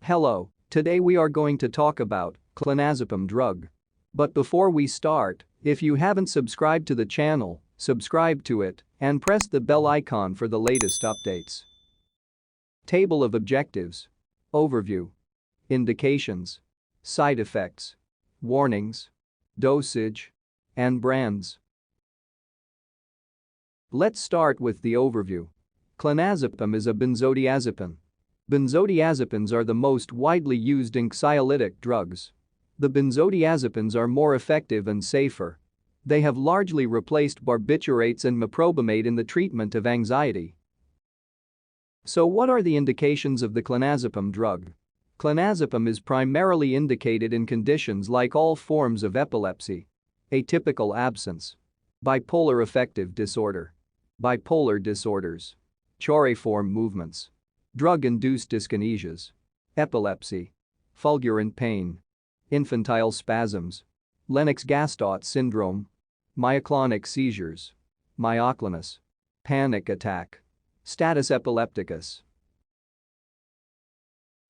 Hello, today we are going to talk about clonazepam drug. But before we start, if you haven't subscribed to the channel, subscribe to it and press the bell icon for the latest updates. Table of objectives. Overview. Indications. Side effects. Warnings. Dosage. And brands. Let's start with the overview. Clonazepam is a benzodiazepine. Benzodiazepines are the most widely used anxiolytic drugs. The benzodiazepines are more effective and safer. They have largely replaced barbiturates and meprobamate in the treatment of anxiety. So what are the indications of the clonazepam drug? Clonazepam is primarily indicated in conditions like all forms of epilepsy, atypical absence, bipolar affective disorder, bipolar disorders, choreiform movements, drug-induced dyskinesias, epilepsy, fulgurant pain, infantile spasms, Lennox-Gastaut syndrome, myoclonic seizures, myoclonus, panic attack, status epilepticus.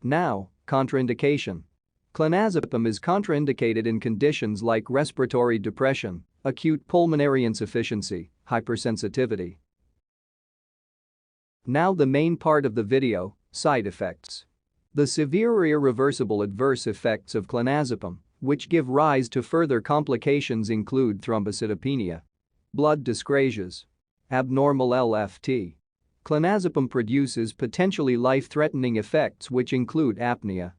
Now, contraindication. Clonazepam is contraindicated in conditions like respiratory depression, acute pulmonary insufficiency, hypersensitivity. Now the main part of the video, side effects. The severe or irreversible adverse effects of clonazepam, which give rise to further complications, include thrombocytopenia, blood dyscrasias, abnormal LFT. Clonazepam produces potentially life-threatening effects which include apnea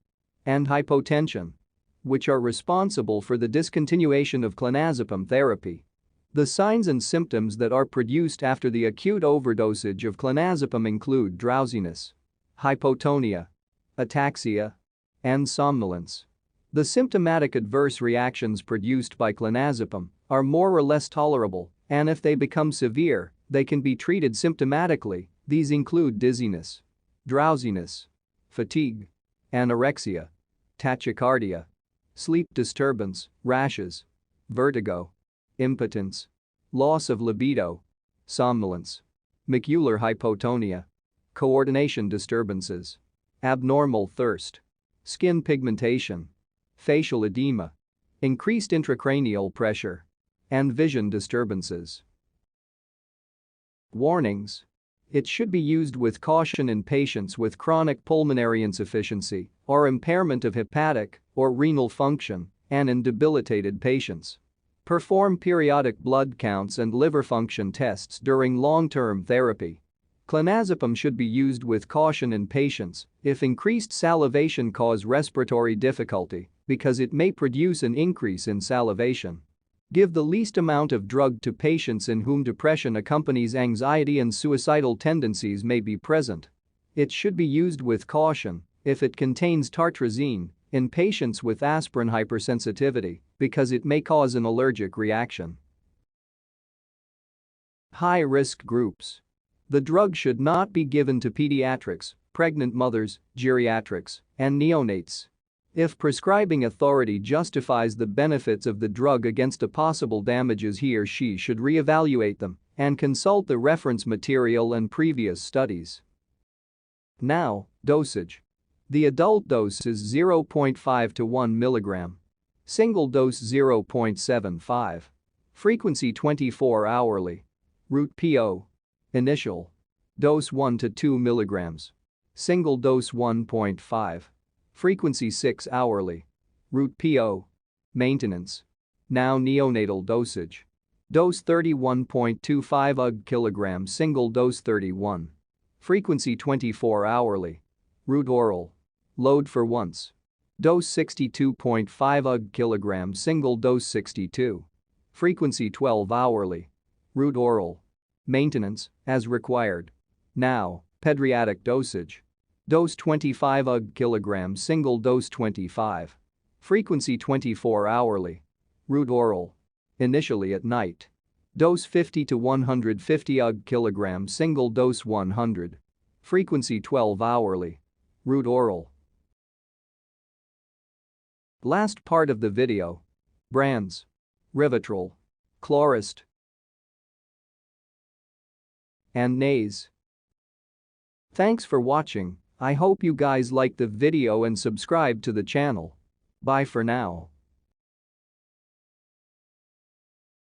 and hypotension, which are responsible for the discontinuation of clonazepam therapy. The signs and symptoms that are produced after the acute overdosage of clonazepam include drowsiness, hypotonia, ataxia, and somnolence. The symptomatic adverse reactions produced by clonazepam are more or less tolerable, and if they become severe, they can be treated symptomatically. These include dizziness, drowsiness, fatigue, anorexia, tachycardia, sleep disturbance, rashes, vertigo, impotence, loss of libido, somnolence, macular hypotonia, coordination disturbances, abnormal thirst, skin pigmentation, facial edema, increased intracranial pressure, and vision disturbances. Warnings. It should be used with caution in patients with chronic pulmonary insufficiency or impairment of hepatic or renal function and in debilitated patients. Perform periodic blood counts and liver function tests during long-term therapy. Clonazepam should be used with caution in patients if increased salivation cause respiratory difficulty because it may produce an increase in salivation. Give the least amount of drug to patients in whom depression accompanies anxiety and suicidal tendencies may be present. It should be used with caution if it contains tartrazine in patients with aspirin hypersensitivity because it may cause an allergic reaction. High-risk groups. The drug should not be given to pediatrics, pregnant mothers, geriatrics, and neonates. If prescribing authority justifies the benefits of the drug against a possible damages, he or she should re-evaluate them and consult the reference material and previous studies. Now, dosage. The adult dose is 0.5 to 1 mg. Single dose 0.75. Frequency 24 hourly. Route PO. Initial. Dose 1 to 2 mg. Single dose 1.5. Frequency 6 hourly. Route PO. Maintenance. Now neonatal dosage. Dose 31.25 ug kg. Single dose 31. Frequency 24 hourly. Route oral. Load for once. Dose 62.5 ug kg. Single dose 62. Frequency 12 hourly. Route oral. Maintenance, as required. Now, pediatric dosage. Dose 25 ug kg. Single dose 25. Frequency 24 hourly. Route oral. Initially at night. Dose 50 to 150 ug kg. Single dose 100. Frequency 12 hourly. Route oral. Last part of the video. Brands. Rivotril, Chlorist, and Naze. Thanks for watching. I hope you guys liked the video and subscribe to the channel. Bye for now.